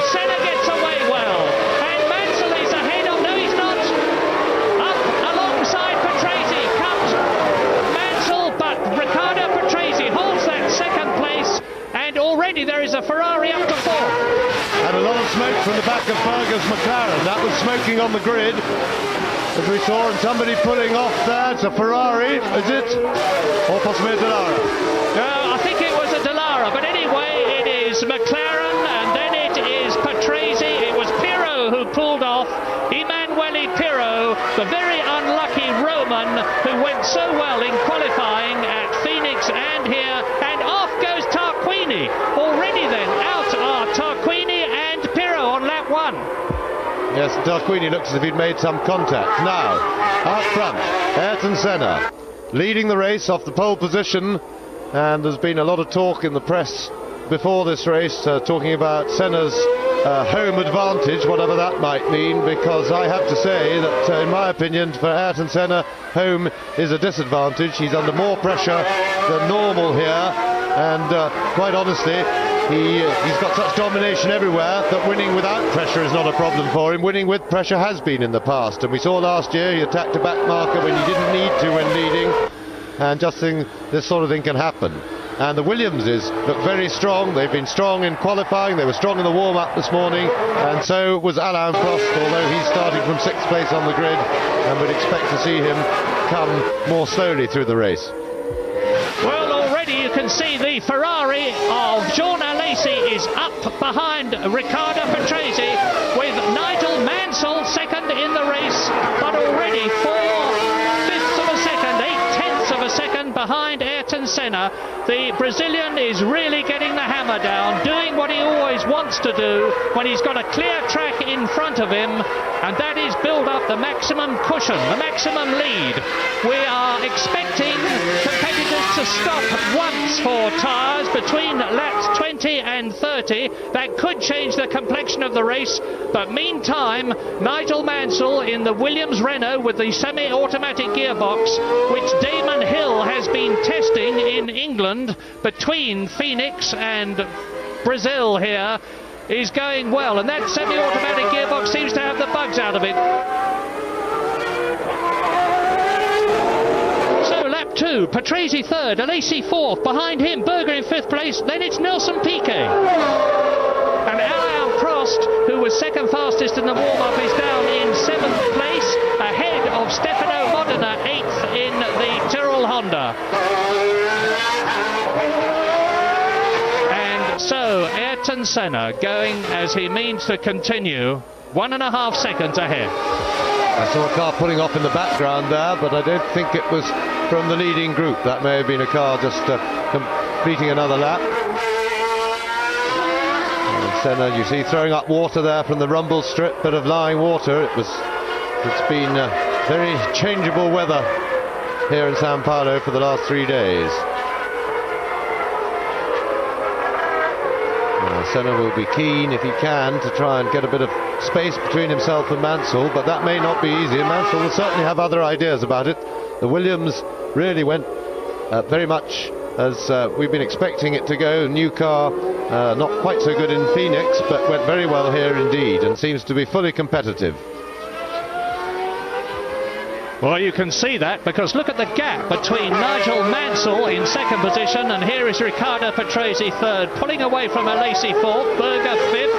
Senna gets away well. And Mansell is ahead of... No, he's not. Up alongside Patrese comes Mansell, but Riccardo Patrese holds that second place. And already there is a Ferrari up to fourth. And a lot of smoke from the back of Berger's McLaren. That was smoking on the grid, as we saw, and somebody pulling off there. It's a Ferrari, is it? Or possibly a Dallara? I think it was a Dallara, but anyway, it is McLaren, and then it is Patrese. It was Pirro who pulled off. Emanuele Pirro, the very unlucky Roman who went so well in qualifying at Phoenix and here, and off goes Tarquini. Already then, out are Tarquini and Pirro on lap one. Yes, Tarquini looks as if he'd made some contact. Now, out front, Ayrton Senna, leading the race off the pole position, and there's been a lot of talk in the press before this race, talking about Senna's home advantage, whatever that might mean, because I have to say that, in my opinion, for Ayrton Senna, home is a disadvantage. He's under more pressure than normal here, and quite honestly, he's got such domination everywhere that winning without pressure is not a problem for him. Winning with pressure has been in the past, and we saw last year he attacked a back marker when he didn't need to when leading, and just think this sort of thing can happen. And the Williamses look very strong. They've been strong in qualifying, they were strong in the warm-up this morning, and so was Alain Prost, although he's starting from 6th place on the grid, and we'd expect to see him come more slowly through the race. Well, already you can see the Ferrari of Jean Alesi is up behind Riccardo Patrese, with Nigel Mansell second in the race, but already 4/5 of a second, 8/10 of a second behind Ayrton Senna. The Brazilian is really getting the hammer down, doing what he always wants to do when he's got a clear track in front of him, and that is build up the maximum cushion, the maximum lead. We are expecting competitors to stop once for tyres between laps 20 and 30. That could change the complexion of the race, but meantime, Nigel Mansell in the Williams Renault with the semi-automatic gearbox, which Damon Hill has been testing in England between Phoenix and Brazil here, is going well, and that semi-automatic gearbox seems to have the bugs out of it. So lap 2, Patrese 3rd, Alesi 4th, behind him Berger in 5th place, then it's Nelson Piquet. And Alain Prost, who was second fastest in the warm-up, is down in 7th place, ahead of Stefano Modena, 8th in the Tyrrell Honda. And so Ayrton Senna going as he means to continue, 1.5 seconds ahead. I saw a car pulling off in the background there, but I don't think it was from the leading group. That may have been a car just completing another lap. And Senna, you see, throwing up water there from the rumble strip, bit of lying water. It's been very changeable weather here in Sao Paulo for the last 3 days. Senna will be keen, if he can, to try and get a bit of space between himself and Mansell, but that may not be easy, and Mansell will certainly have other ideas about it. The Williams really went very much as we've been expecting it to go. New car, not quite so good in Phoenix, but went very well here indeed, and seems to be fully competitive. Well, you can see that, because look at the gap between Nigel Mansell in 2nd position, and here is Riccardo Patrese 3rd, pulling away from Alesi 4th, Berger 5th,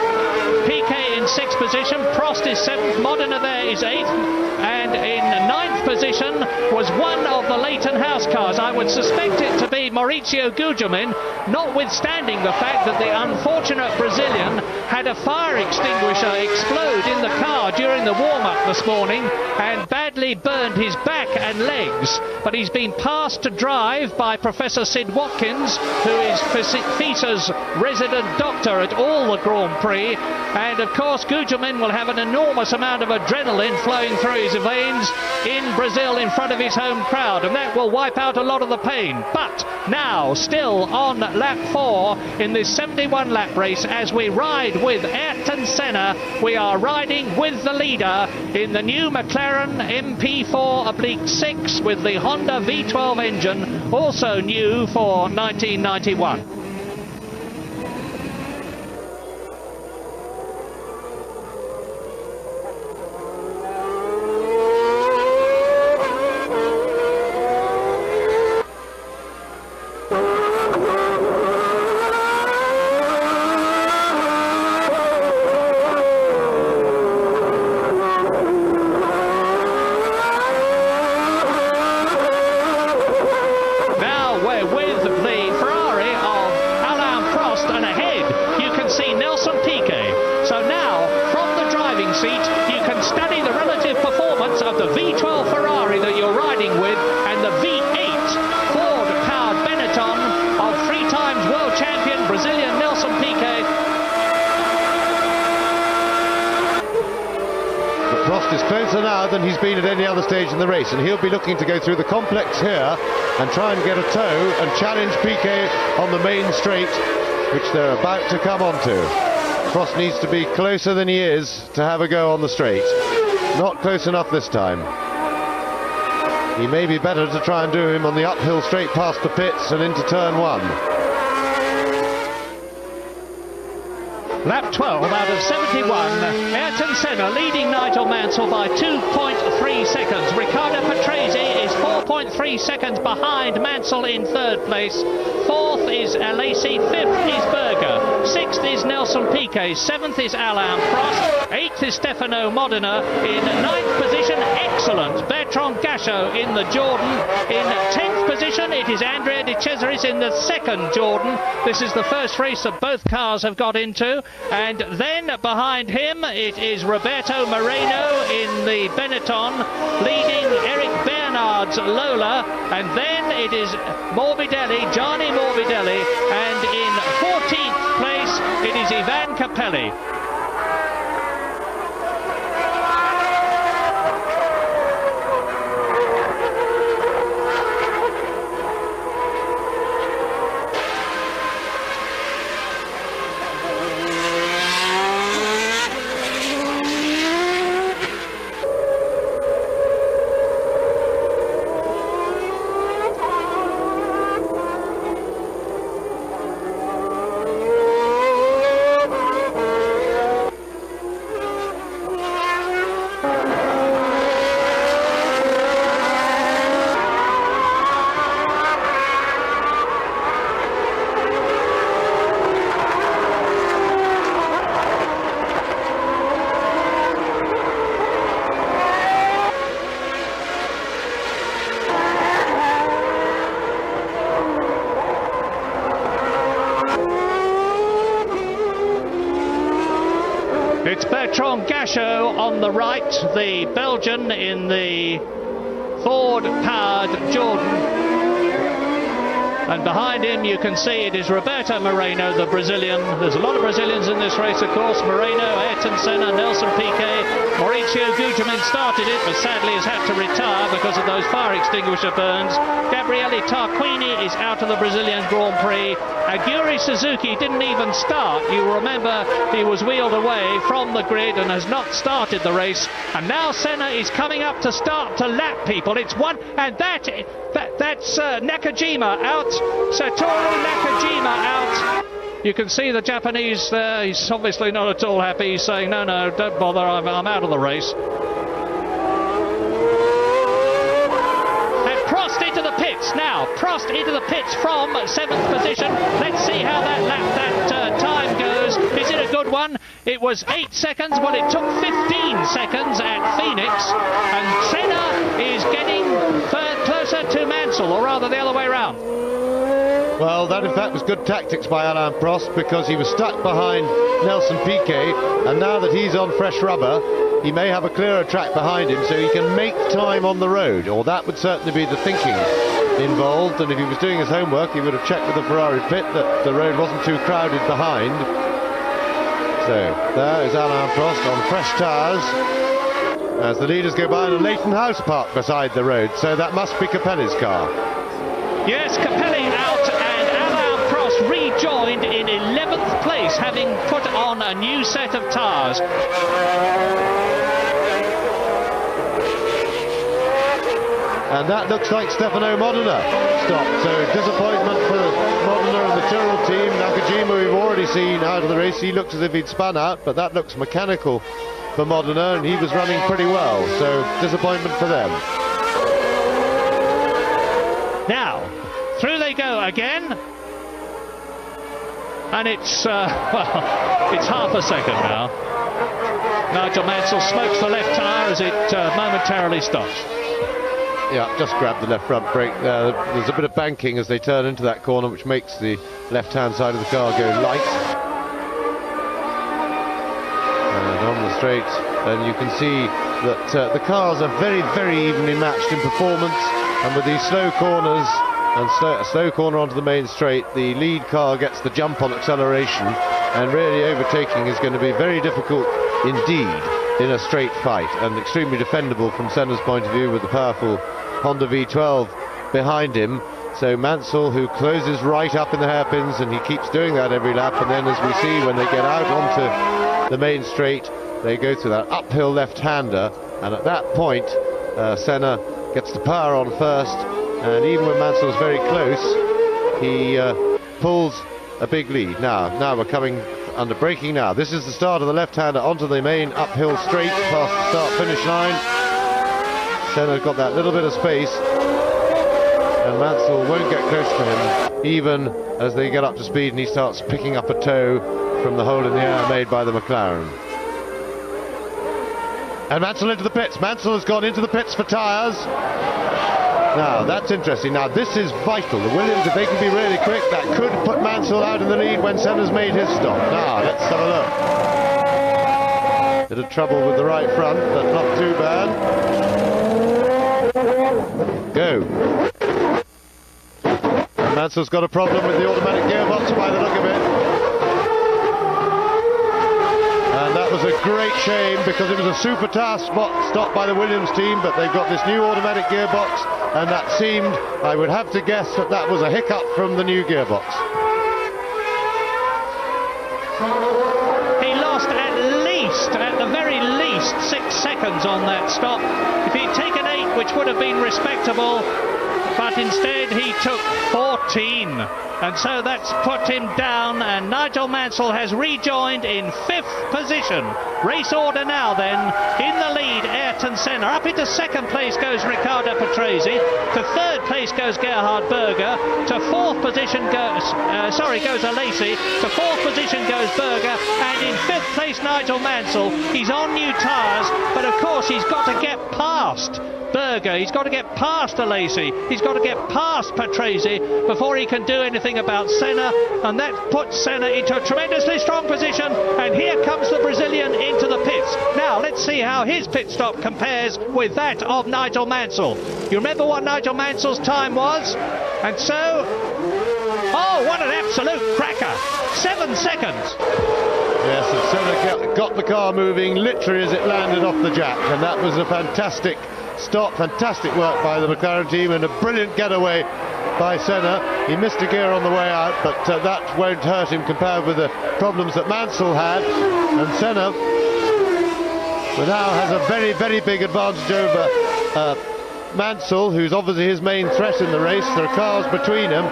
Piquet in 6th position, Prost is 7th, Modena there is 8th, and in 9th position was one of the Leighton House cars. I would suspect it to be Maurizio Gugelmin, notwithstanding the fact that the unfortunate Brazilian had a fire extinguisher explode in the car during the warm-up this morning and badly burned his back and legs, but he's been passed to drive by Professor Sid Watkins, who is FISA's resident doctor at all the Grand Prix, and of course Gugelmin will have an enormous amount of adrenaline flowing through his veins in Brazil in front of his home crowd, and that will wipe out a lot of the pain. But now, still on lap 4 in this 71 lap race, as we ride with Ayrton Senna, we are riding with the leader in the new McLaren MP4/6 with the Honda V12 engine, also new for 1991. is closer now than he's been at any other stage in the race, and he'll be looking to go through the complex here and try and get a toe and challenge Piquet on the main straight, which they're about to come onto. Prost needs to be closer than he is to have a go on the straight. Not close enough this time. He may be better to try and do him on the uphill straight past the pits and into turn 1. Lap 12 out of 71. Ayrton Senna leading Nigel Mansell by 2.3 seconds. Riccardo Patrese is 4.3 seconds behind Mansell in third place. Fourth is Alesi, fifth is Berger, sixth is Nelson Piquet, seventh is Alain Prost, eighth is Stefano Modena, in ninth position, excellent, Bertrand Gachot in the Jordan, in 10th position it is Andrea De Cesaris in the second Jordan. This is the first race that both cars have got into, and then behind him it is Roberto Moreno in the Benetton, leading Eric Bernard's Lola, and then it is Morbidelli, Gianni Morbidelli, and in 14th place it is Ivan Capelli. It's Bertrand Gachot on the right, the Belgian in the Ford-powered Jordan. And behind him you can see it is Roberto Moreno, the Brazilian. There's a lot of Brazilians in this race, of course. Moreno, Ayrton Senna, Nelson Piquet. Mauricio Gugelmin started it, but sadly has had to retire because of those fire extinguisher burns. Gabriele Tarquini is out of the Brazilian Grand Prix. Aguri Suzuki didn't even start. You remember he was wheeled away from the grid and has not started the race. And now Senna is coming up to start to lap people. It's one, and that's Nakajima out. Satoru Nakajima out. You can see the Japanese there. He's obviously not at all happy. He's saying, no, don't bother, I'm out of the race. Prost into the pits now. Prost into the pits from 7th position. Let's see how that time goes. Is it a good one? It was 8 seconds. Well, it took 15 seconds at Phoenix. And Senna is getting closer to Mansell, or rather the other way around. Well, that in fact was good tactics by Alain Prost, because he was stuck behind Nelson Piquet, and now that he's on fresh rubber, he may have a clearer track behind him so he can make time on the road, or that would certainly be the thinking involved. And if he was doing his homework, he would have checked with the Ferrari pit that the road wasn't too crowded behind. So there is Alain Prost on fresh tyres as the leaders go by in a Leighton House park beside the road, so that must be Capelli's car. Yes, Capelli out, and Alain Prost rejoined in 11th place, having put on a new set of tyres. And that looks like Stefano Modena stopped, so disappointment for Modena and the Tyrrell team. Nakajima we've already seen out of the race. He looked as if he'd spun out, but that looks mechanical for Modena, and he was running pretty well, so disappointment for them. Now, through they go again, and it's, well, it's half a second now. Nigel Mansell smokes the left tyre as it momentarily stops. Yeah, just grabbed the left front brake. There's a bit of banking as they turn into that corner, which makes the left-hand side of the car go light. And on the straight, and you can see that the cars are very, very evenly matched in performance. And with these slow corners and a slow corner onto the main straight, the lead car gets the jump on acceleration, and really overtaking is going to be very difficult indeed. in a straight fight, and extremely defendable from Senna's point of view with the powerful Honda V12 behind him. So Mansell, who closes right up in the hairpins, and he keeps doing that every lap, and then as we see when they get out onto the main straight, they go through that uphill left-hander, and at that point Senna gets the power on first, and even when Mansell's very close, he pulls a big lead. Now we're coming under braking now. This is the start of the left-hander onto the main uphill straight past the start-finish line. Senna's got that little bit of space, and Mansell won't get close to him even as they get up to speed, and he starts picking up a toe from the hole in the air made by the McLaren. And Mansell into the pits. Mansell has gone into the pits for tyres. Now that's interesting. Now this is vital. The Williams, if they can be really quick, that could put Mansell out in the lead when Senna's made his stop. Now let's have a look. Bit of trouble with the right front, but not too bad. Go. And Mansell's got a problem with the automatic gearbox by the look of it. And that was a great shame, because it was a super task stop by the Williams team, but they've got this new automatic gearbox, and that seemed, I would have to guess, that that was a hiccup from the new gearbox. He lost at the very least 6 seconds on that stop. If he'd taken 8, which would have been respectable, but instead he took 14. And so that's put him down, and Nigel Mansell has rejoined in 5th position. Race order now then, in the lead Ayrton Senna. Up into 2nd place goes Riccardo Patrese. To 3rd place goes Gerhard Berger. To 4th position goes Alesi. To 4th position goes Berger. And in 5th place Nigel Mansell. He's on new tyres, but of course he's got to get past Berger, he's got to get past Alesi, he's got to get past Patrese before he can do anything about Senna, and that puts Senna into a tremendously strong position, and here comes the Brazilian into the pits. Now let's see how his pit stop compares with that of Nigel Mansell. You remember what Nigel Mansell's time was? And so, oh, what an absolute cracker! 7 seconds! Yes, and Senna got the car moving literally as it landed off the jack, and that was a fantastic stop, fantastic work by the McLaren team, and a brilliant getaway by Senna. He missed a gear on the way out, but that won't hurt him compared with the problems that Mansell had. And Senna now has a very, very big advantage over Mansell, who's obviously his main threat in the race. There are cars between them.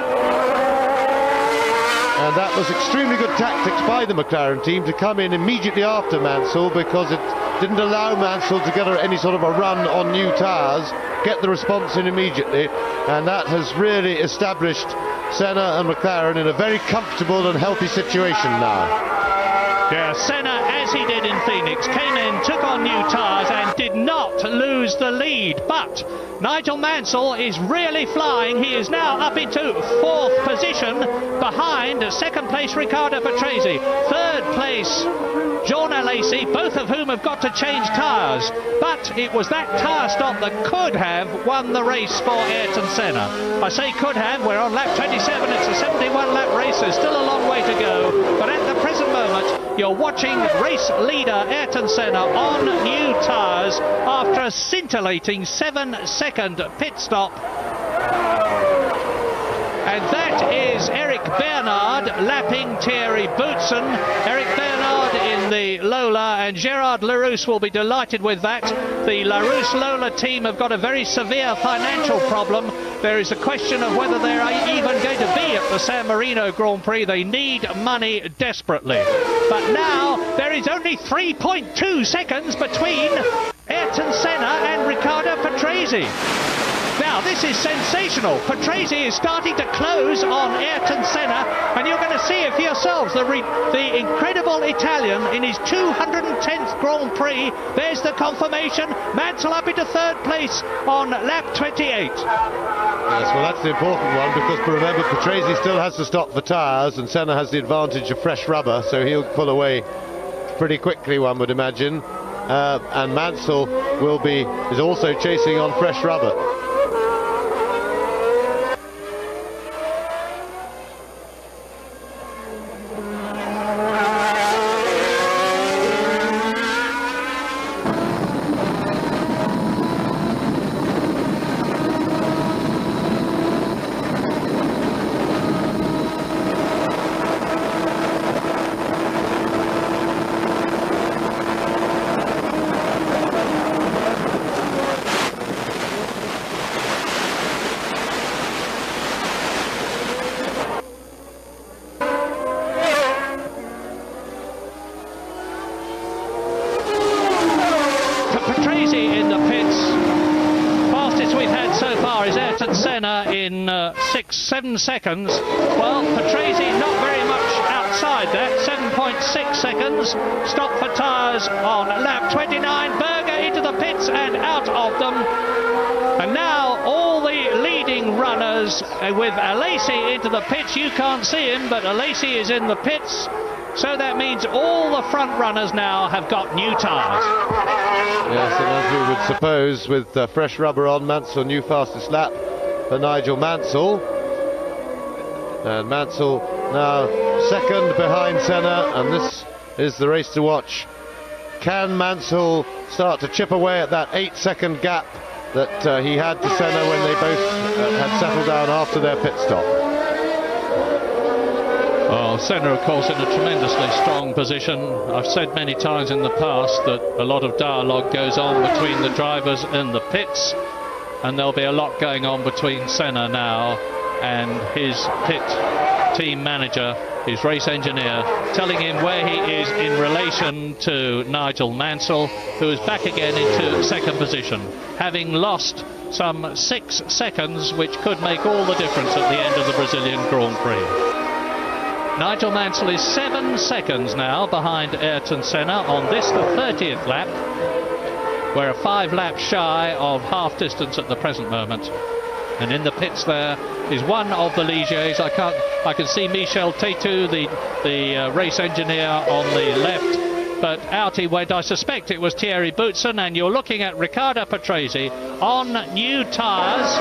And that was extremely good tactics by the McLaren team to come in immediately after Mansell, because it didn't allow Mansell to get any sort of a run on new tyres, get the response in immediately, and that has really established Senna and McLaren in a very comfortable and healthy situation now. Yeah, Senna, as he did in Phoenix, came in, took on new tyres and did not lose the lead. But Nigel Mansell is really flying. He is now up into 4th position behind 2nd place Riccardo Patrese, 3rd place John Alesi, both of whom have got to change tyres. But it was that tyre stop that could have won the race for Ayrton Senna. I say could have, we're on lap 27, it's a 71 lap race, there's still a long way to go. But at the present moment, you're watching race leader Ayrton Senna on new tyres after a scintillating 7-second pit stop. And that is Eric Bernard lapping Thierry Boutsen. Eric Bernard in the Lola, and Gerard Larousse will be delighted with that. The Larousse Lola team have got a very severe financial problem. There is a question of whether they're even going to be at the San Marino Grand Prix. They need money desperately. But now there is only 3.2 seconds between Ayrton Senna and Riccardo Patrese. Now this is sensational. Patrese is starting to close on Ayrton Senna, and you're going to see it for yourselves. The incredible Italian in his 210th Grand Prix. There's the confirmation. Mansell up into 3rd place on lap 28. Yes, well that's the important one, because remember Patrese still has to stop for tyres, and Senna has the advantage of fresh rubber, so he'll pull away pretty quickly, one would imagine. And Mansell is also chasing on fresh rubber. in 6-7 seconds. Well, Patrese not very much outside that, 7.6 seconds. Stop for tyres on lap 29. Berger into the pits and out of them. And now all the leading runners with Alesi into the pits. You can't see him, but Alesi is in the pits. So that means all the front runners now have got new tyres. Yes, and as we would suppose, with fresh rubber on, Mansell new fastest lap for Nigel Mansell. And Mansell now second behind Senna, and this is the race to watch. Can Mansell start to chip away at that 8-second gap that he had to Senna when they both had settled down after their pit stop? Well, Senna, of course, in a tremendously strong position. I've said many times in the past that a lot of dialogue goes on between the drivers in the pits, and there'll be a lot going on between Senna now and his pit team manager, his race engineer, telling him where he is in relation to Nigel Mansell, who is back again into second position, having lost some 6 seconds, which could make all the difference at the end of the Brazilian Grand Prix. Nigel Mansell is 7 seconds now behind Ayrton Senna on this, the 30th lap. We're 5 laps shy of half distance at the present moment. And in the pits there is one of the Ligiers. I can see Michel Tetu, the race engineer, on the left. But out he went. I suspect it was Thierry Boutsen, and you're looking at Riccardo Patrese on new tyres.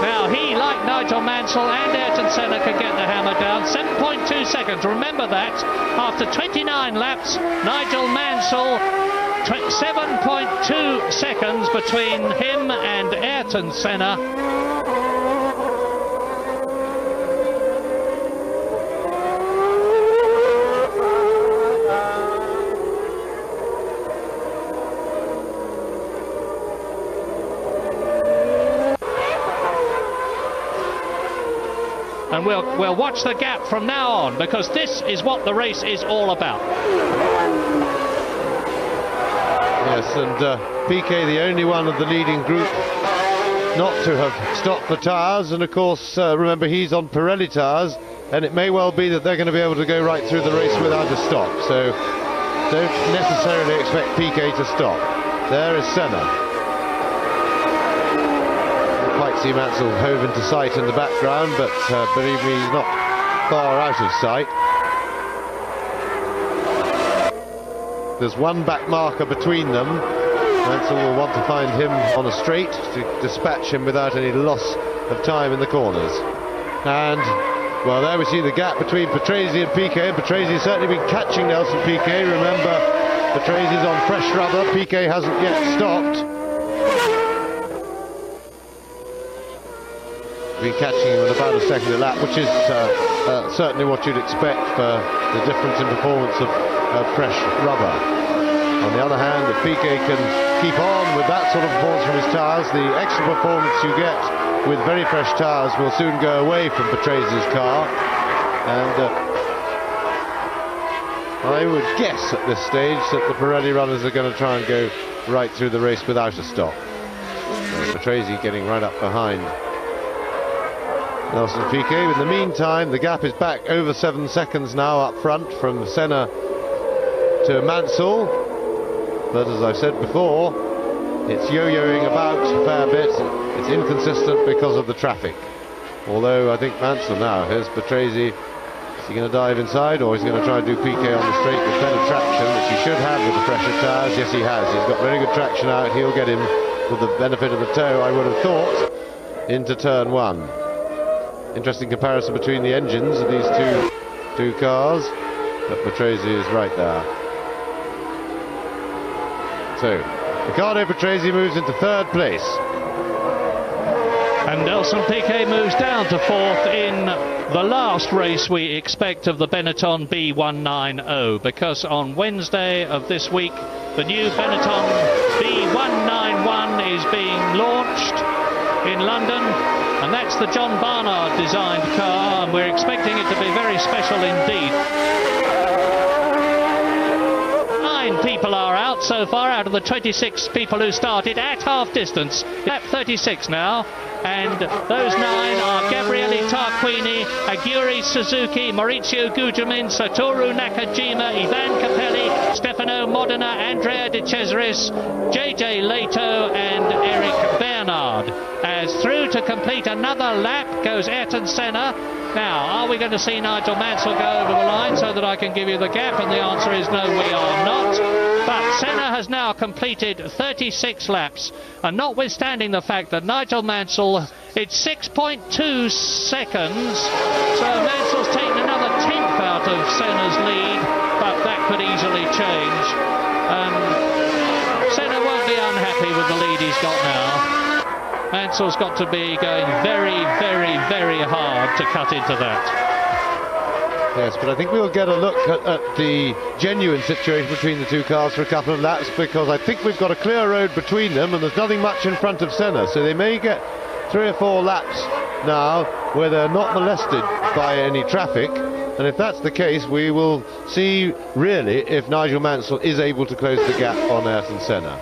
Now he, like Nigel Mansell and Ayrton Senna, can get the hammer down. 7.2 seconds, remember that. After 29 laps, Nigel Mansell, 7.2 seconds between him and Ayrton Senna. And we'll watch the gap from now on, because this is what the race is all about. Yes, and Piquet, the only one of the leading group not to have stopped the tyres, and of course, remember, he's on Pirelli tyres, and it may well be that they're going to be able to go right through the race without a stop, so don't necessarily expect Piquet to stop. There is Senna. Quite see Mansell hove into sight in the background, but believe me, he's not far out of sight. There's one back marker between them. Mansell will want to find him on a straight to dispatch him without any loss of time in the corners. And, well, there we see the gap between Patrese and Piquet. Patrese has certainly been catching Nelson Piquet. Remember, Patrese on fresh rubber. Piquet hasn't yet stopped. Been catching him at about a second a lap, which is certainly what you'd expect for the difference in performance of fresh rubber. On the other hand, if Piquet can keep on with that sort of performance from his tyres, the extra performance you get with very fresh tyres will soon go away from Patrese's car, and I would guess at this stage that the Pirelli runners are going to try and go right through the race without a stop. So Patrese getting right up behind Nelson Piquet. In the meantime, the gap is back over 7 seconds now up front from Senna to Mansell. But as I've said before, it's yo-yoing about a fair bit. It's inconsistent because of the traffic. Although I think Mansell now, here's Patrese. Is he going to dive inside, or is he going to try and do Piquet on the straight with better traction, which he should have with the fresher tyres? Yes, he has. He's got very good traction out. He'll get him with the benefit of the toe, I would have thought, into turn 1. Interesting comparison between the engines of these two cars, but Patrese is right there. So, Riccardo Patrese moves into 3rd place. And Nelson Piquet moves down to 4th in the last race we expect of the Benetton B190, because on Wednesday of this week, the new Benetton B191 is being launched in London, and that's the John Barnard designed car, and we're expecting it to be very special indeed. 9 people are out so far out of the 26 people who started at half distance. Lap 36 now. And those 9 are Gabriele Tarquini, Aguri Suzuki, Maurizio Gugelmin, Satoru Nakajima, Ivan Capelli, Stefano Modena, Andrea De Cesaris, JJ Leto and Eric Bernard. As through to complete another lap goes Ayrton Senna. Now, are we going to see Nigel Mansell go over the line so that I can give you the gap? And the answer is no, we are not. But Senna has now completed 36 laps. And notwithstanding the fact that Nigel Mansell, it's 6.2 seconds. So Mansell's taken another 10th out of Senna's lead, but that could easily change. Senna won't be unhappy with the lead he's got now. Mansell's got to be going very, very, very hard to cut into that. Yes, but I think we'll get a look at the genuine situation between the two cars for a couple of laps, because I think we've got a clear road between them and there's nothing much in front of Senna, so they may get 3 or 4 laps now where they're not molested by any traffic, and if that's the case we will see really if Nigel Mansell is able to close the gap on Ayrton Senna.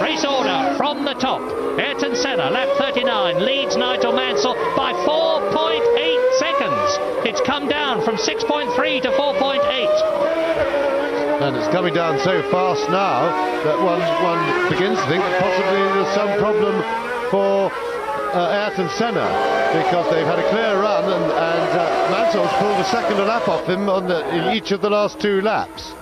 Race order from the top. Ayrton Senna, lap 39, leads Nigel Mansell by 4.8 seconds. It's come down from 6.3 to 4.8. And it's coming down so fast now that one begins to think that possibly there's some problem for Ayrton Senna, because they've had a clear run and Mansell's pulled a second a lap off him in each of the last 2 laps.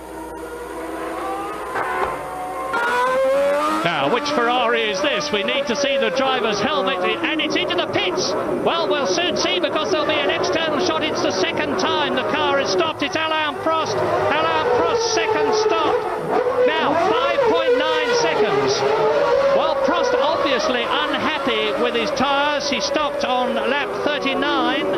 Now, which Ferrari is this? We need to see the driver's helmet, and it's into the pits. Well, we'll soon see, because there'll be an external shot. It's the second time the car has stopped. It's Alain Prost. Alain Prost's second stop. Now, 5.9 seconds. Well, Prost obviously unhappy with his tyres. He stopped on lap 39.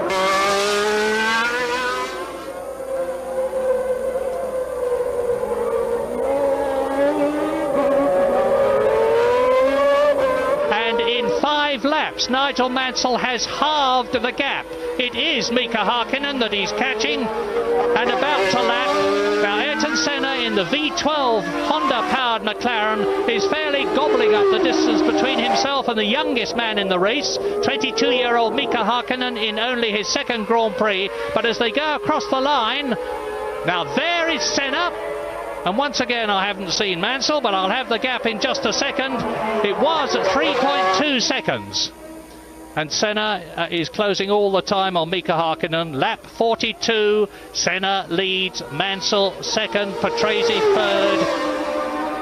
Laps, Nigel Mansell has halved the gap. It is Mika Hakkinen that he's catching and about to lap. Now Ayrton Senna in the V12 Honda-powered McLaren is fairly gobbling up the distance between himself and the youngest man in the race, 22-year-old Mika Hakkinen in only his 2nd Grand Prix. But as they go across the line, now there is Senna. And once again, I haven't seen Mansell, but I'll have the gap in just a second. It was at 3.2 seconds. And Senna is closing all the time on Mika Hakkinen. Lap 42, Senna leads, Mansell 2nd, Patrese 3rd.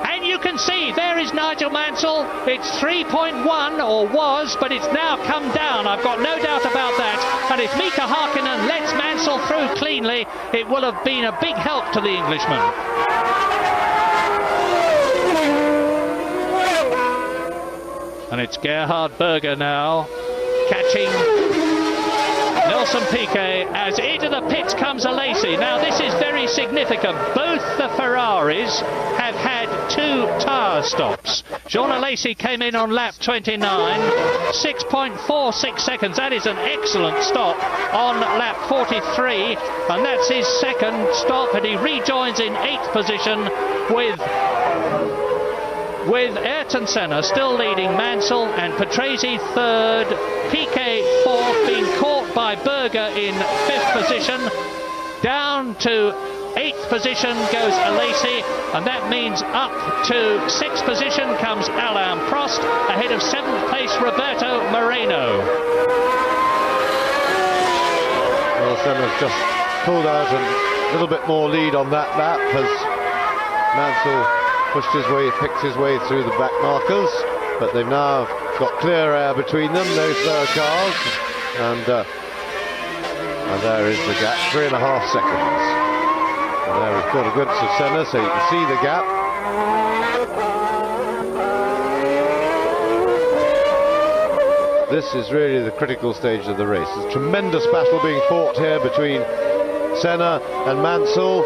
And you can see, there is Nigel Mansell. It's 3.1, or was, but it's now come down. I've got no doubt about that. And if Mika Hakkinen lets Mansell through cleanly, it will have been a big help to the Englishman. And it's Gerhard Berger now catching Nelson Piquet as into the pits comes Alesi. Now this is very significant. Both the Ferraris have had 2 tyre stops. Jean Alesi came in on lap 29, 6.46 seconds. That is an excellent stop on lap 43, and that's his 2nd stop, and he rejoins in 8th position with Ayrton Senna still leading Mansell and Patrese 3rd, Piquet 4th, being caught by Berger in 5th position. Down to 8th position goes Alesi, and that means up to 6th position comes Alain Prost, ahead of 7th place Roberto Moreno. Well, Senna's just pulled out a little bit more lead on that lap as Mansell picked his way through the back markers, but they've now got clear air between them, no slower cars, and there is the gap, 3.5 seconds. And there we've got a glimpse of Senna, so you can see the gap. This is really the critical stage of the race. There's a tremendous battle being fought here between Senna and Mansell.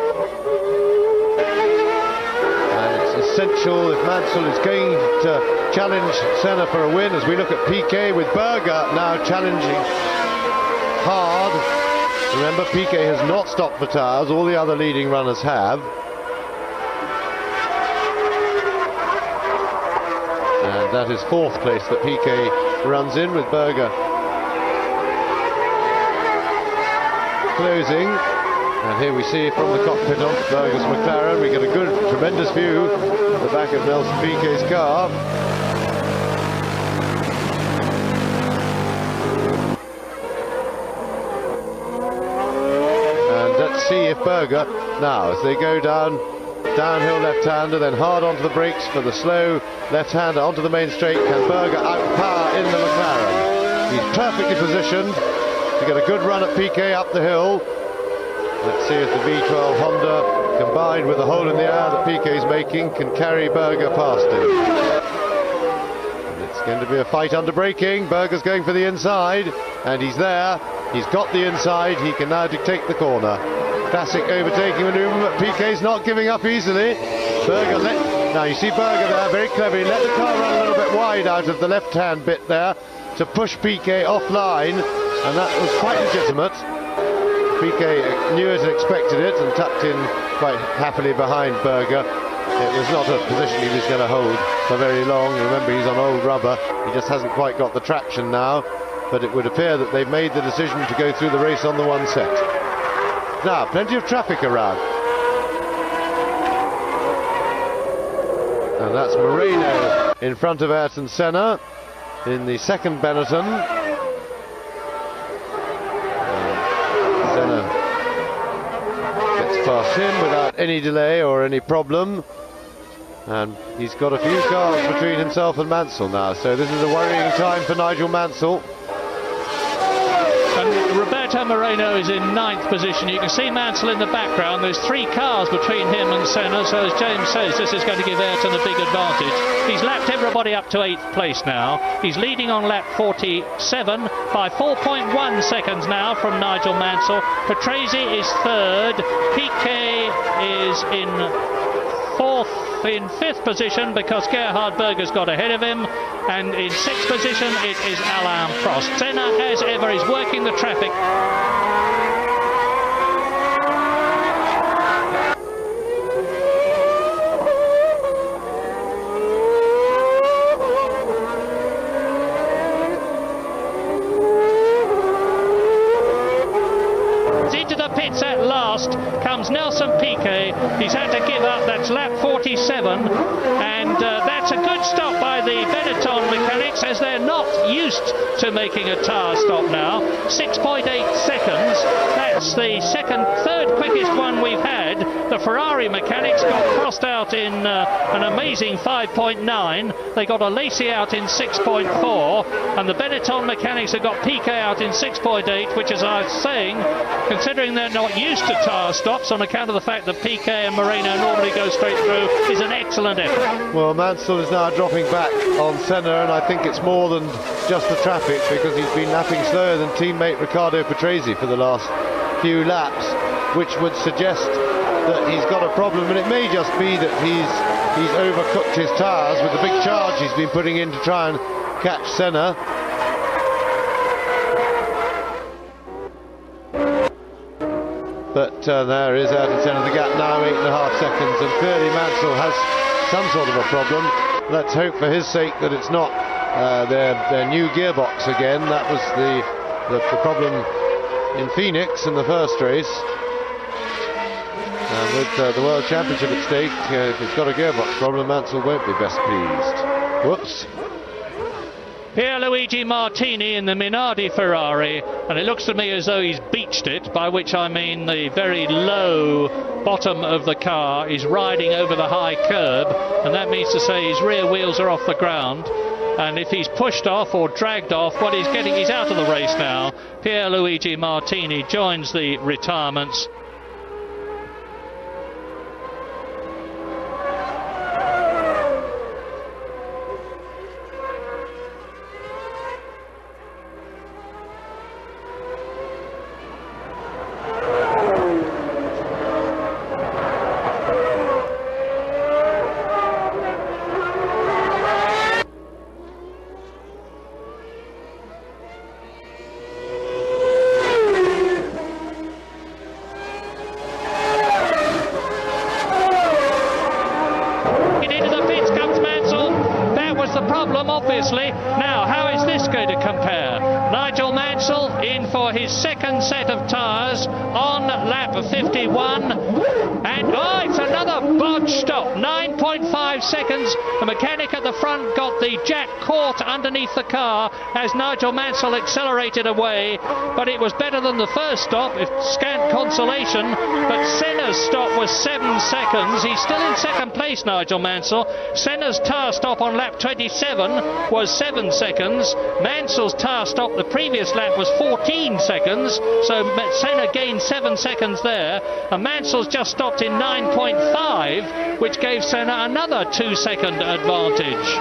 Essential if Mansell is going to challenge Senna for a win, as we look at Piquet with Berger now challenging hard. Remember, Piquet has not stopped the tyres, all the other leading runners have. And that is fourth place that Piquet runs in, with Berger closing. And here we see from the cockpit of Berger's McLaren, we get a good, tremendous view of the back of Nelson Piquet's car. And let's see if Berger, now as they go downhill left-hander, then hard onto the brakes for the slow left-hander onto the main straight, can Berger outpower in the McLaren? He's perfectly positioned to get a good run at Piquet up the hill. Let's see if the V12 Honda, combined with the hole in the air that Piquet's making, can carry Berger past him. And it's going to be a fight under braking. Berger's going for the inside, and he's there. He's got the inside. He can now dictate the corner. Classic overtaking manoeuvre, but Piquet's not giving up easily. Now you see Berger there, very clever. He let the car run a little bit wide out of the left-hand bit there to push Piquet offline, and that was quite legitimate. Piquet knew it and expected it and tucked in quite happily behind Berger. It was not a position he was going to hold for very long. Remember, he's on old rubber. He just hasn't quite got the traction now, but it would appear that they've made the decision to go through the race on the one set. Now, plenty of traffic around. And that's Moreno in front of Ayrton Senna in the second Benetton. Senna gets past him without any delay or any problem, and he's got a few cars between himself and Mansell now, so this is a worrying time for Nigel Mansell. And Roberto Moreno is in 9th position. You can see Mansell in the background. There's 3 cars between him and Senna, so as James says, this is going to give Ayrton a big advantage. He's lapped everybody up to 8th place now. He's leading on lap 47 by 4.1 seconds now from Nigel Mansell. Patrese is 3rd. Piquet is in 5th position because Gerhard Berger's got ahead of him, and in 6th position it is Alain Prost. Senna, as ever, is working the traffic. Into the pits at last comes Nelson Piquet. He's had to give up. That's lap 47, and that's a good stop by the Benetton mechanics, as they're not used to making a tyre stop now. 6.8 seconds. That's the third quickest one we've had. The Ferrari mechanics got crossed out in an amazing 5.9. They got a Lacey out in 6.4, and the Benetton mechanics have got Piquet out in 6.8, which, as I was saying, considering they're not used to tyre stops on account of the fact that Piquet and Moreno normally go straight through, is an excellent effort. Well, Mansell is now dropping back on Senna, and I think it's more than just the traffic, because he's been lapping slower than teammate Riccardo Patrese for the last few laps, which would suggest that he's got a problem, and it may just be that he's overcooked his tyres with the big charge he's been putting in to try and catch Senna. But there is Ayrton Senna, the gap now 8.5 seconds, and clearly Mansell has some sort of a problem. Let's hope for his sake that it's not their new gearbox again. That was the problem in Phoenix in the first race. And with the World Championship at stake, if it's got a gearbox problem, Mansell won't be best pleased. Whoops. Pierluigi Martini in the Minardi Ferrari, and it looks to me as though he's beached it, by which I mean the very low bottom of the car is riding over the high curb, and that means to say his rear wheels are off the ground, and if he's pushed off or dragged off, what he's out of the race now. Pierluigi Martini joins the retirements. problem, obviously. Now, how is this going to compare? Nigel Mansell in for his second set of tyres on lap 51. And, oh, it's another bodge stop. 9.5 seconds. The mechanic at the front got the jack caught underneath the car as Nigel Mansell accelerated away. But it was better than the first stop, if scant consolation. But Senna's stop was 7 seconds. He's still in second place, Nigel Mansell. Senna's tyre stop on lap 27 was 7 seconds. Mansell's tyre stop the previous lap was 14 seconds. So Senna gained 7 seconds there. And Mansell's just stopped in 9.5, which gave Senna another 2-second advantage.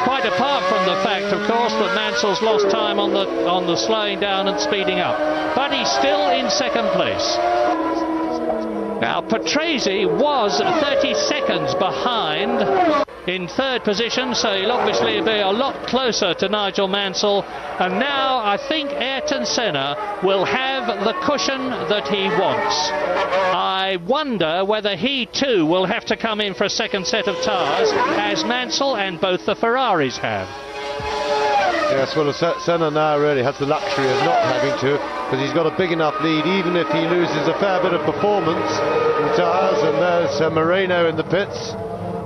Quite apart from the fact, of course, that Mansell's lost time on the slowing down and speeding up. But he's still in second place. Now, Patrese was 30 seconds behind in third position, so he'll obviously be a lot closer to Nigel Mansell. And now I think Ayrton Senna will have the cushion that he wants. I wonder whether he too will have to come in for a second set of tyres, as Mansell and both the Ferraris have. Yes, well, Senna now really has the luxury of not having to, because he's got a big enough lead, even if he loses a fair bit of performance in tyres. And there's Moreno in the pits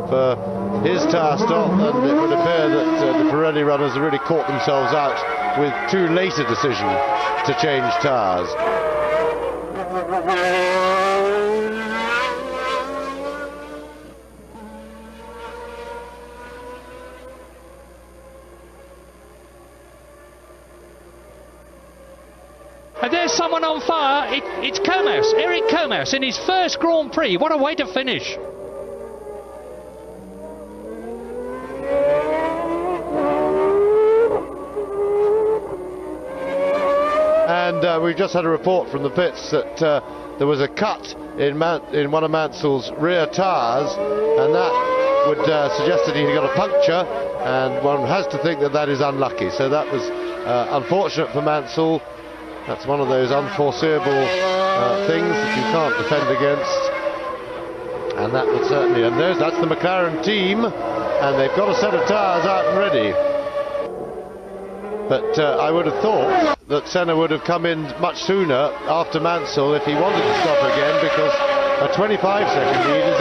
for his tyre stop, and it would appear that the Pirelli runners have really caught themselves out with too late a decision to change tyres. And there's someone on fire. It's Comas, Eric Comas, in his first Grand Prix. What a way to finish. And we've just had a report from the pits that there was a cut in one of Mansell's rear tyres, and that would suggest that he got a puncture, and one has to think that that is unlucky. So that was unfortunate for Mansell. That's one of those unforeseeable things that you can't defend against. And that would certainly, and that's the McLaren team, and they've got a set of tyres out and ready. But I would have thought that Senna would have come in much sooner after Mansell if he wanted to stop again, because a 25-second lead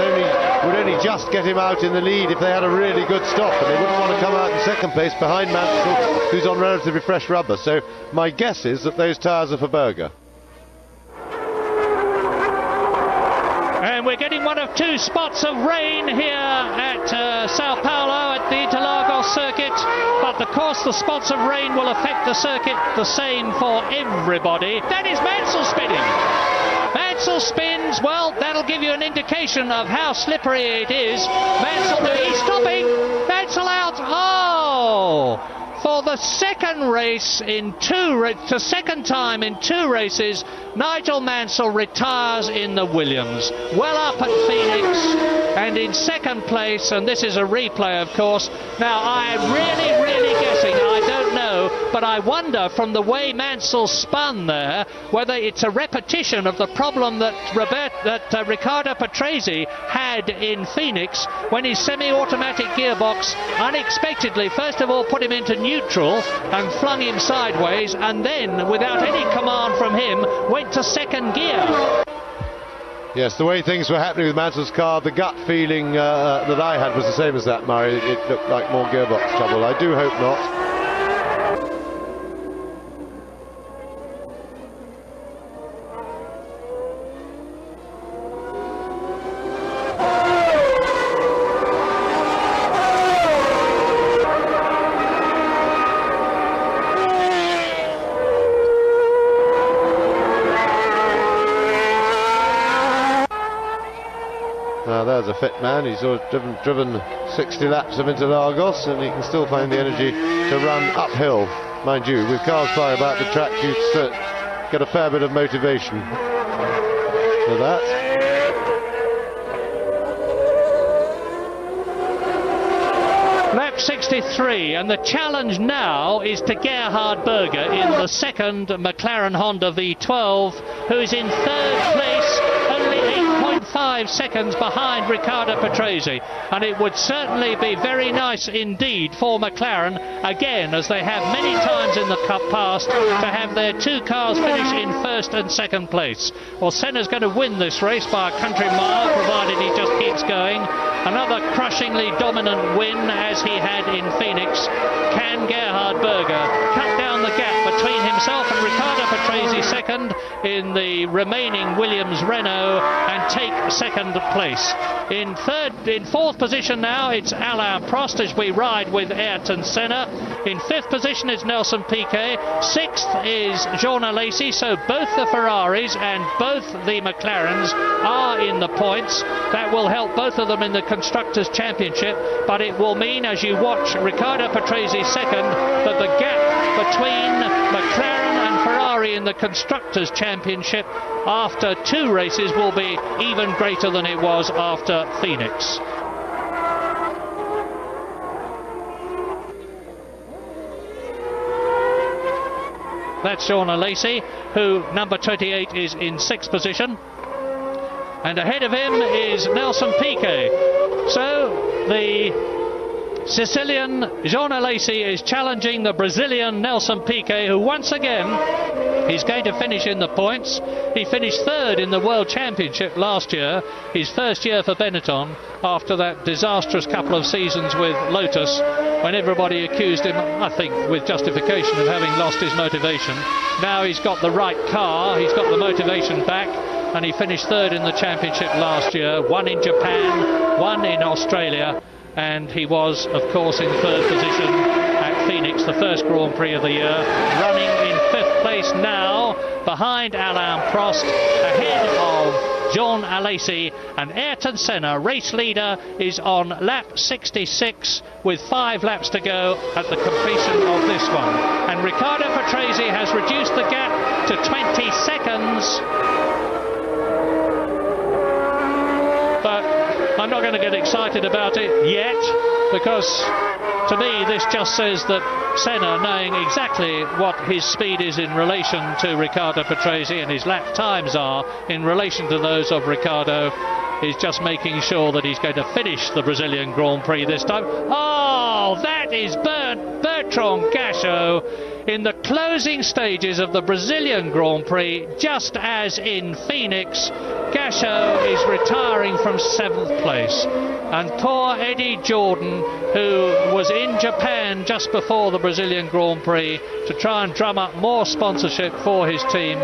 would only just get him out in the lead if they had a really good stop, and they wouldn't want to come out in second place behind Mansell, who's on relatively fresh rubber. So my guess is that those tyres are for Berger. And we're getting one of two spots of rain here at Sao Paulo at the Interlagos circuit. But of course the spots of rain will affect the circuit the same for everybody. That is Mansell spinning. Mansell spins. Well, that'll give you an indication of how slippery it is. Mansell, he's stopping. Mansell out. Oh! For the second race second time in 2 races, Nigel Mansell retires in the Williams. Well up at Phoenix and in second place, and this is a replay, of course. Now, I'm really guessing, I don't know, but I wonder from the way Mansell spun there, whether it's a repetition of the problem that Riccardo Patrese had in Phoenix when his semi-automatic gearbox unexpectedly, first of all, put him into neutral and flung him sideways, and then, without any command from him, went to second gear. Yes, the way things were happening with Mansell's car, the gut feeling that I had was the same as that, Murray. It looked like more gearbox trouble. I do hope not. There's a fit man. He's sort of driven 60 laps of Interlagos, and he can still find the energy to run uphill. Mind you, with cars flying about the track, you get a fair bit of motivation for that. Lap 63, and the challenge now is to Gerhard Berger in the second McLaren Honda V12, who is in third place, only 8.5 5 seconds behind Riccardo Patrese, and it would certainly be very nice indeed for McLaren, again, as they have many times in the past, to have their 2 cars finish in first and second place. Well, Senna's going to win this race by a country mile, provided he just keeps going. Another crushingly dominant win as he had in Phoenix. Can Gerhard Berger cut down the gap between himself and Riccardo Patrese second in the remaining Williams Renault and take second place? In fourth position now it's Alain Prost as we ride with Ayrton Senna. In fifth position it's Nelson Piquet. Sixth is Jean Alesi, so both the Ferraris and both the McLarens are in the points. That will help both of them in the Constructors' Championship, but it will mean, as you watch Riccardo Patrese second, that the gap between McLaren and Ferrari in the Constructors' Championship after 2 races will be even greater than it was after Phoenix. That's Jean Alesi, who, number 28, is in 6th position. And ahead of him is Nelson Piquet. So the Sicilian Jean Alesi is challenging the Brazilian Nelson Piquet, who once again is going to finish in the points. He finished 3rd in the World Championship last year, his first year for Benetton, after that disastrous couple of seasons with Lotus, when everybody accused him, I think with justification, of having lost his motivation. Now he's got the right car, he's got the motivation back, and he finished 3rd in the championship last year, 1 in Japan, 1 in Australia, and he was, of course, in 3rd position at Phoenix, the first Grand Prix of the year, running in 5th place now, behind Alain Prost, ahead of Jean Alesi, and Ayrton Senna, race leader, is on lap 66 with 5 laps to go at the completion of this one. And Riccardo Patrese has reduced the gap to 20 seconds. But I'm not going to get excited about it yet, because to me this just says that Senna, knowing exactly what his speed is in relation to Riccardo Patrese and his lap times are in relation to those of Riccardo, is just making sure that he's going to finish the Brazilian Grand Prix this time. Oh, that is Bertrand Gachot in the closing stages of the Brazilian Grand Prix, just as in Phoenix. Gachot is retiring from 7th place, and poor Eddie Jordan, who was in Japan just before the Brazilian Grand Prix to try and drum up more sponsorship for his team,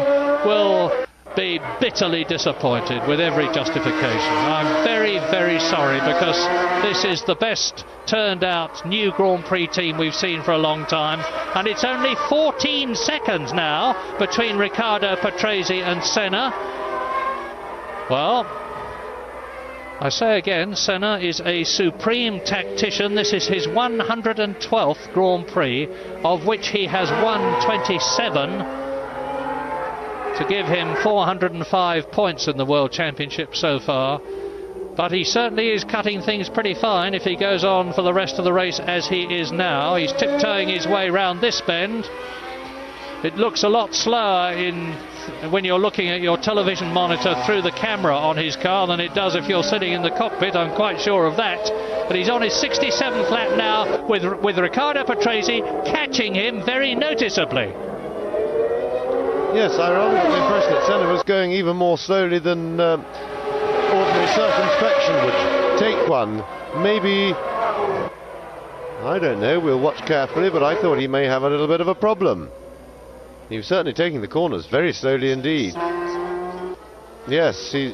will be bitterly disappointed with every justification. I'm very, very sorry, because this is the best turned out new Grand Prix team we've seen for a long time, and it's only 14 seconds now between Riccardo Patrese and Senna. Well, I say again, Senna is a supreme tactician. This is his 112th Grand Prix, of which he has won 27, to give him 405 points in the World Championship so far. But he certainly is cutting things pretty fine if he goes on for the rest of the race as he is now. He's tiptoeing his way round this bend. It looks a lot slower when you're looking at your television monitor through the camera on his car than it does if you're sitting in the cockpit. I'm quite sure of that. But he's on his 67th lap now, with Riccardo Patrese catching him very noticeably. Yes, I rather got the impression that Senna was going even more slowly than ordinary circumspection would take one. Maybe, I don't know, we'll watch carefully, but I thought he may have a little bit of a problem. He was certainly taking the corners very slowly indeed. Yes, he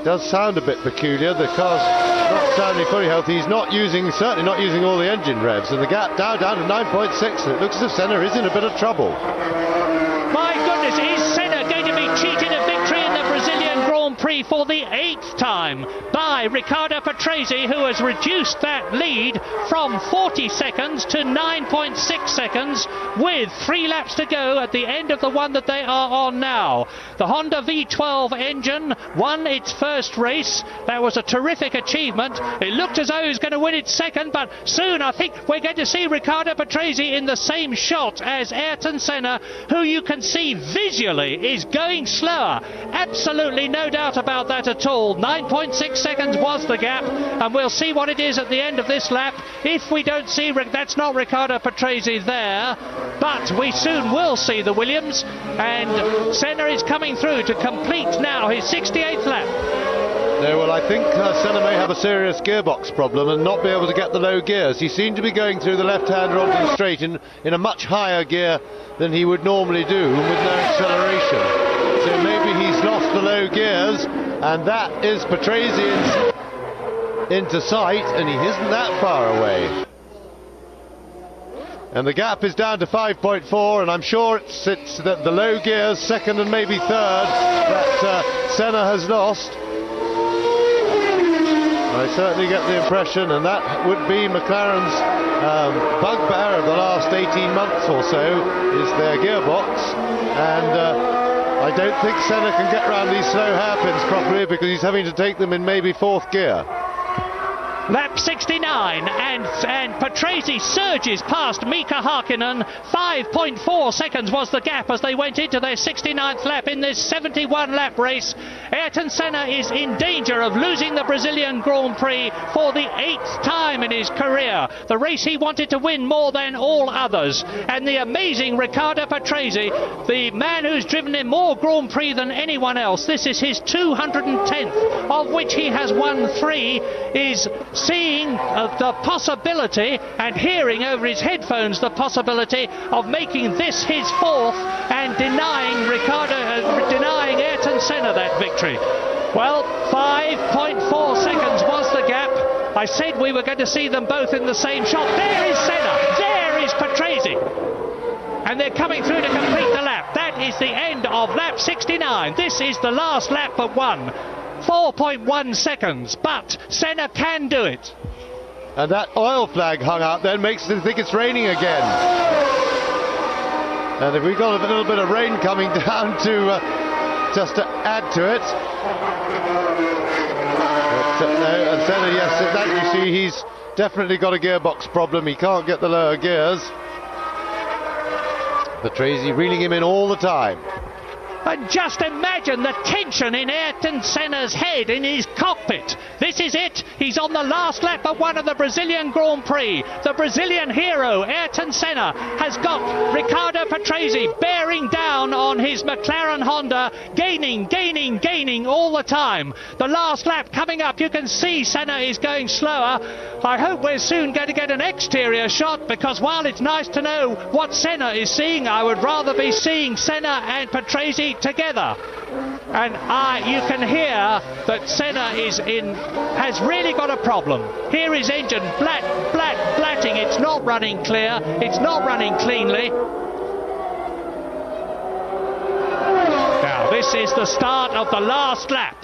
does sound a bit peculiar. The car's not sounding fully healthy. He's certainly not using all the engine revs, and the gap down to 9.6, and it looks as if Senna is in a bit of trouble. My goodness, is Senna going to be cheated of victory in the Brazilian Grand Prix for the 8th time by Riccardo Patrese, who has reduced that lead from 40 seconds to 9.6 seconds with 3 laps to go at the end of the one that they are on now. The Honda V12 engine won its first race. That was a terrific achievement. It looked as though he was going to win its second, but soon I think we're going to see Riccardo Patrese in the same shot as Ayrton Senna, who you can see visually is going slower. Absolutely no doubt about about that at all. 9.6 seconds was the gap, and we'll see what it is at the end of this lap. If we don't see, that's not Riccardo Patrese there, but we soon will see the Williams, and Senna is coming through to complete now his 68th lap. No, well, I think Senna may have a serious gearbox problem and not be able to get the low gears. He seemed to be going through the left-hander onto the straight in a much higher gear than he would normally do, and with no acceleration. So maybe he's lost the low gears, and that is Patrese into sight, and he isn't that far away. And the gap is down to 5.4, and I'm sure it's the low gears, second and maybe third, that Senna has lost. I certainly get the impression, and that would be McLaren's bugbear of the last 18 months or so, is their gearbox, and I don't think Senna can get around these slow hairpins properly because he's having to take them in maybe fourth gear. Lap 69, and Patrese surges past Mika Hakkinen. 5.4 seconds was the gap as they went into their 69th lap in this 71 lap race. Ayrton Senna is in danger of losing the Brazilian Grand Prix for the 8th time in his career. The race he wanted to win more than all others. And the amazing Riccardo Patrese, the man who's driven in more Grand Prix than anyone else, this is his 210th, of which he has won 3, is seeing the possibility and hearing over his headphones the possibility of making this his 4th and denying Ayrton Senna that victory. Well, 5.4 seconds was the gap. I said we were going to see them both in the same shot. There is Senna, there is Patrese, and they're coming through to complete the lap. That is the end of lap 69. This is the last lap but one. 4.1 seconds, but Senna can do it. And that oil flag hung out then makes them think it's raining again. And if we've got a little bit of rain coming down to just to add to it. But, no, and Senna, yes, that you see, he's definitely got a gearbox problem. He can't get the lower gears. Patrese reeling him in all the time. And just imagine the tension in Ayrton Senna's head, in his cockpit. This is it. He's on the last lap of one of the Brazilian Grand Prix. The Brazilian hero, Ayrton Senna, has got Riccardo Patrese bearing down on his McLaren Honda, gaining all the time. The last lap coming up, you can see Senna is going slower. I hope we're soon going to get an exterior shot, because while it's nice to know what Senna is seeing, I would rather be seeing Senna and Patrese together. And you can hear that Senna has really got a problem. Here his engine blatting. It's not running clear, it's not running cleanly. Now this is the start of the last lap.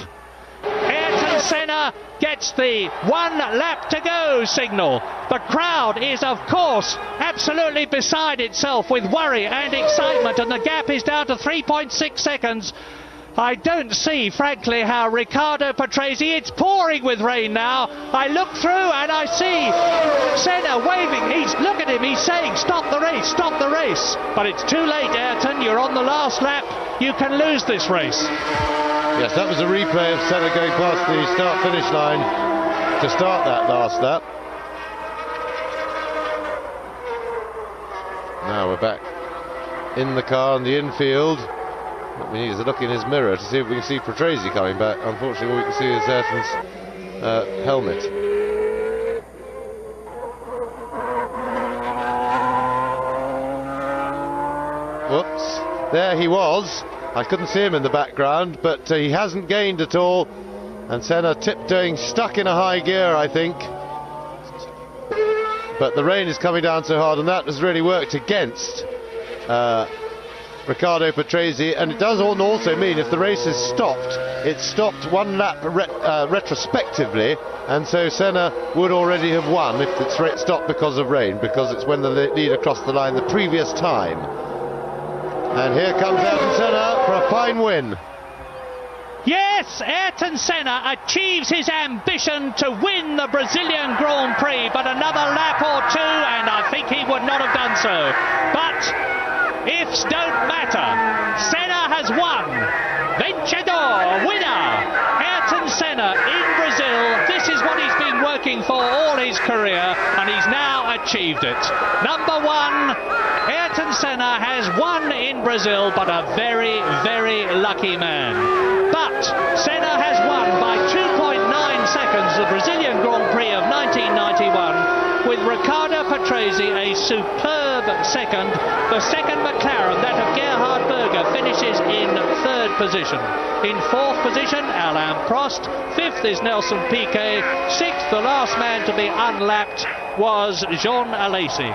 Ayrton Senna gets the 1 lap to go signal. The crowd is, of course, absolutely beside itself with worry and excitement, and the gap is down to 3.6 seconds. I don't see, frankly, how Riccardo Patrese, it's pouring with rain now. I look through and I see Senna waving. Look at him, he's saying, stop the race, stop the race. But it's too late, Ayrton, you're on the last lap. You can lose this race. Yes, that was a replay of Senna going past the start-finish line to start that last lap. Now we're back in the car in the infield. What we need is a look in his mirror to see if we can see Patrese coming back. Unfortunately, all we can see is Ayrton's helmet. Whoops, there he was. I couldn't see him in the background, but he hasn't gained at all. And Senna tiptoeing, stuck in a high gear, I think. But the rain is coming down so hard, and that has really worked against Riccardo Patrese. And it does also mean if the race is stopped, it's stopped 1 lap retrospectively, and so Senna would already have won if it's stopped because of rain, because it's when the leader crossed the line the previous time. And here comes Ayrton Senna for a fine win. Yes, Ayrton Senna achieves his ambition to win the Brazilian Grand Prix, but another lap or 2 and I think he would not have done so. But ifs don't matter. Senna has won. Vencedor, winner. for all his career, and he's now achieved it. Number one, Ayrton Senna has won in Brazil, but a very, very lucky man. But Senna has won by 2.9 seconds the Brazilian Grand Prix of 1991, with Riccardo Patrese a superb second. The second McLaren, that of Gerhard Berger, finishes in third position. In fourth position, Alain Prost. Fifth is Nelson Piquet. Sixth, the last man to be unlapped, was Jean Alesi.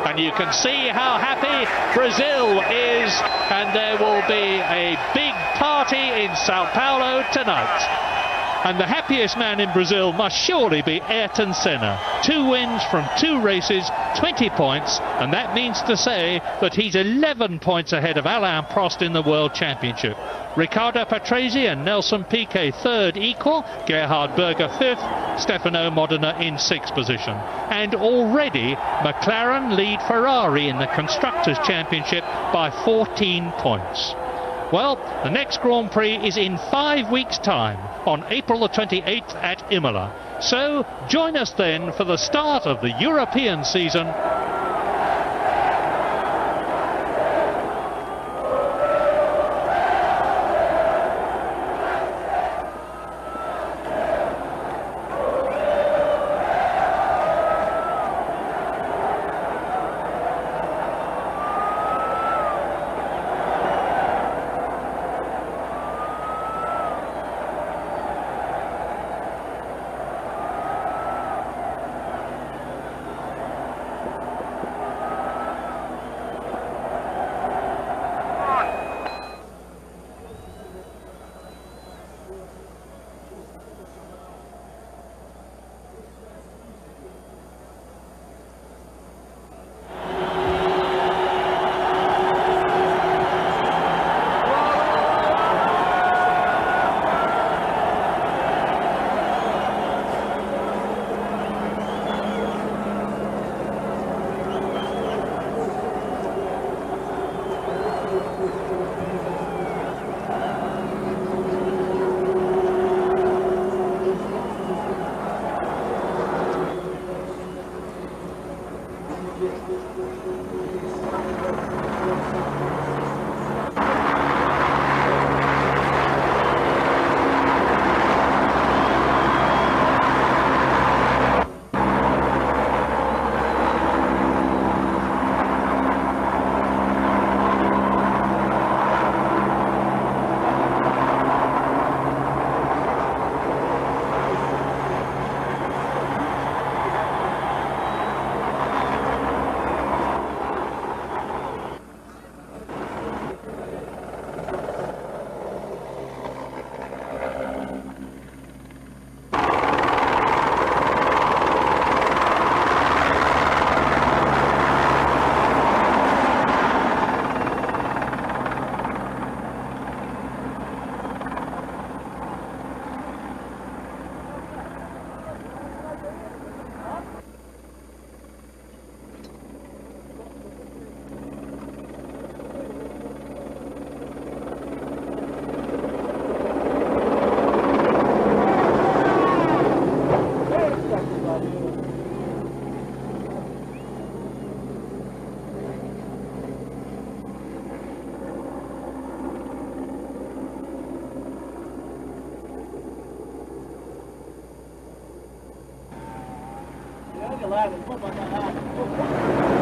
And you can see how happy Brazil is, and there will be a big party in Sao Paulo tonight. And the happiest man in Brazil must surely be Ayrton Senna. 2 wins from 2 races, 20 points, and that means to say that he's 11 points ahead of Alain Prost in the World Championship. Riccardo Patrese and Nelson Piquet third equal, Gerhard Berger fifth, Stefano Modena in sixth position. And already McLaren lead Ferrari in the Constructors' Championship by 14 points. Well, the next Grand Prix is in 5 weeks' time, on April the 28th at Imola. So join us then for the start of the European season. Lá, vamos botar lá.